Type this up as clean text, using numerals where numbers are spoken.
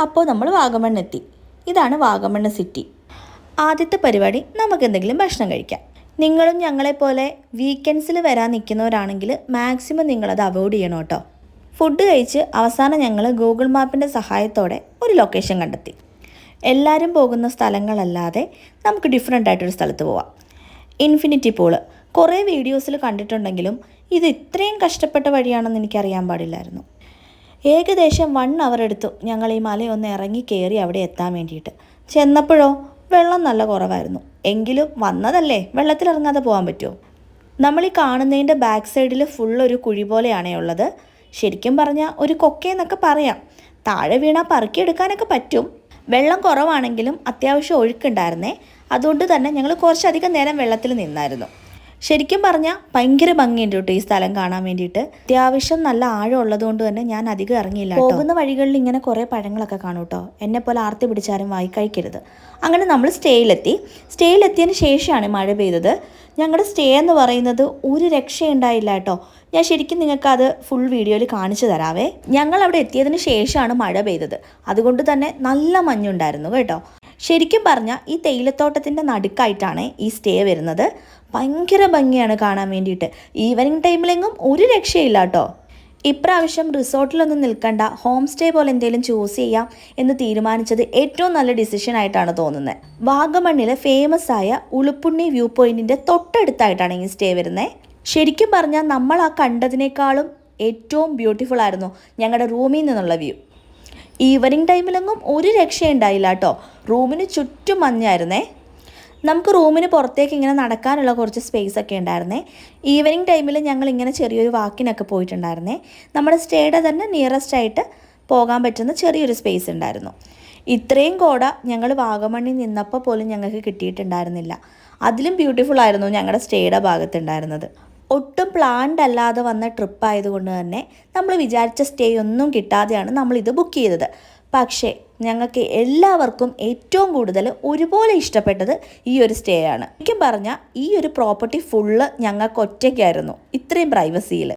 അപ്പോൾ നമ്മൾ വാഗമൺ എത്തി. ഇതാണ് വാഗമൺ സിറ്റി. ആദ്യത്തെ പരിപാടി നമുക്ക് എന്തെങ്കിലും ഭക്ഷണം കഴിക്കാം. നിങ്ങളും ഞങ്ങളെപ്പോലെ വീക്കെൻഡ്സിൽ വരാൻ നിൽക്കുന്നവരാണെങ്കിൽ മാക്സിമം നിങ്ങളത് അവോയ്ഡ് ചെയ്യണം കേട്ടോ. ഫുഡ് കഴിച്ച് അവസാനം ഞങ്ങൾ ഗൂഗിൾ മാപ്പിൻ്റെ സഹായത്തോടെ ഒരു ലൊക്കേഷൻ കണ്ടെത്തി. എല്ലാവരും പോകുന്ന സ്ഥലങ്ങളല്ലാതെ നമുക്ക് ഡിഫറെൻ്റ് ആയിട്ടൊരു സ്ഥലത്ത് പോവാം. ഇൻഫിനിറ്റി പൂള് കുറേ വീഡിയോസിൽ കണ്ടിട്ടുണ്ടെങ്കിലും ഇത് ഇത്രയും കഷ്ടപ്പെട്ട വഴിയാണെന്ന് എനിക്കറിയാൻ പാടില്ലായിരുന്നു. ഏകദേശം 1 അവർ എടുത്തു ഞങ്ങൾ ഈ മലയൊന്ന് ഇറങ്ങി കയറി അവിടെ എത്താൻ വേണ്ടിയിട്ട്. ചെന്നപ്പോഴോ വെള്ളം നല്ല കുറവായിരുന്നു. എങ്കിലും വന്നതല്ലേ, വെള്ളത്തിലിറങ്ങാതെ പോകാൻ പറ്റുമോ? നമ്മൾ ഈ കാണുന്നതിൻ്റെ ബാക്ക് സൈഡിൽ ഫുള്ളൊരു കുഴി പോലെയാണേ ഉള്ളത്. ശരിക്കും പറഞ്ഞാൽ ഒരു കൊക്കയെന്നൊക്കെ പറയാം. താഴെ വീണാൽ പറക്കിയെടുക്കാനൊക്കെ പറ്റും. വെള്ളം കുറവാണെങ്കിലും അത്യാവശ്യം ഒഴുക്കുണ്ടായിരുന്നേ. അതുകൊണ്ട് തന്നെ ഞങ്ങൾ കുറച്ചധികം നേരം വെള്ളത്തിൽ നിന്നായിരുന്നു. ശരിക്കും പറഞ്ഞാൽ ഭയങ്കര ഭംഗിയുണ്ട് കേട്ടോ ഈ സ്ഥലം കാണാൻ വേണ്ടിയിട്ട്. അത്യാവശ്യം നല്ല ആഴം ഉള്ളതുകൊണ്ട് തന്നെ ഞാൻ അധികം ഇറങ്ങിയില്ല. പോകുന്ന വഴികളിൽ ഇങ്ങനെ കുറേ പഴങ്ങളൊക്കെ കാണും കേട്ടോ. എന്നെപ്പോലെ ആർത്തി പിടിച്ചാലും വായി കഴിക്കരുത്. അങ്ങനെ നമ്മൾ സ്റ്റേയിലെത്തിയതിന് ശേഷമാണ് മഴ പെയ്തത്. ഞങ്ങളുടെ സ്റ്റേ എന്ന് പറയുന്നത് ഒരു രക്ഷയുണ്ടായില്ല കേട്ടോ. ഞാൻ ശരിക്കും നിങ്ങൾക്കത് ഫുൾ വീഡിയോയിൽ കാണിച്ചു തരാവേ. ഞങ്ങൾ അവിടെ എത്തിയതിന് ശേഷമാണ് മഴ പെയ്തത്. അതുകൊണ്ട് തന്നെ നല്ല മഞ്ഞുണ്ടായിരുന്നു കേട്ടോ. ശരിക്കും പറഞ്ഞാൽ ഈ തേയിലത്തോട്ടത്തിൻ്റെ നടുക്കായിട്ടാണ് ഈ സ്റ്റേ വരുന്നത്. ഭയങ്കര ഭംഗിയാണ് കാണാൻ വേണ്ടിയിട്ട്. ഈവനിങ് ടൈമിലെങ്ങും ഒരു രക്ഷയില്ല കേട്ടോ. ഇപ്രാവശ്യം റിസോർട്ടിലൊന്നും നിൽക്കണ്ട, ഹോം സ്റ്റേ പോലെ എന്തെങ്കിലും ചൂസ് ചെയ്യാം എന്ന് തീരുമാനിച്ചത് ഏറ്റവും നല്ല ഡിസിഷൻ ആയിട്ടാണ് തോന്നുന്നത്. വാഗമണ്ണിലെ ഫേമസ് ആയ ഉളുപ്പുണ്ണി വ്യൂ പോയിന്റിൻ്റെ തൊട്ടടുത്തായിട്ടാണ് ഈ സ്റ്റേ വരുന്നത്. ശരിക്കും പറഞ്ഞാൽ നമ്മൾ ആ കണ്ടതിനേക്കാളും ഏറ്റവും ബ്യൂട്ടിഫുൾ ആയിരുന്നു ഞങ്ങളുടെ റൂമിൽ നിന്നുള്ള വ്യൂ. ഈവനിങ് ടൈമിലെങ്ങും ഒരു രക്ഷയുണ്ടായില്ല കേട്ടോ. റൂമിന് ചുറ്റും മഞ്ഞായിരുന്നേ. നമുക്ക് റൂമിന് പുറത്തേക്ക് ഇങ്ങനെ നടക്കാനുള്ള കുറച്ച് സ്പേസ് ഒക്കെ ഉണ്ടായിരുന്നേ. ഈവനിങ് ടൈമിൽ ഞങ്ങൾ ഇങ്ങനെ ചെറിയൊരു വാക്കിനൊക്കെ പോയിട്ടുണ്ടായിരുന്നേ. നമ്മുടെ സ്റ്റേയുടെ തന്നെ നിയറസ്റ്റ് ആയിട്ട് പോകാൻ പറ്റുന്ന ചെറിയൊരു സ്പേസ് ഉണ്ടായിരുന്നു. ഇത്രയും കോട ഞങ്ങൾ വാഗമണ്ണിൽ നിന്നപ്പോൾ പോലും ഞങ്ങൾക്ക് കിട്ടിയിട്ടുണ്ടായിരുന്നില്ല. അതിലും ബ്യൂട്ടിഫുൾ ആയിരുന്നു ഞങ്ങളുടെ സ്റ്റേയുടെ ഭാഗത്തുണ്ടായിരുന്നത്. ഒട്ടും പ്ലാൻഡ് അല്ലാതെ വന്ന ട്രിപ്പ് ആയതുകൊണ്ട് തന്നെ നമ്മൾ വിചാരിച്ച സ്റ്റേ ഒന്നും കിട്ടാതെയാണ് നമ്മളിത് ബുക്ക് ചെയ്തത്. പക്ഷേ ഞങ്ങൾക്ക് എല്ലാവർക്കും ഏറ്റവും കൂടുതൽ ഒരുപോലെ ഇഷ്ടപ്പെട്ടത് ഈ ഒരു സ്റ്റേ ആണ്. ശരിക്കും പറഞ്ഞാൽ ഈ ഒരു പ്രോപ്പർട്ടി ഫുള്ള് ഞങ്ങൾക്ക് ഒറ്റയ്ക്കായിരുന്നു, ഇത്രയും പ്രൈവസിയിൽ.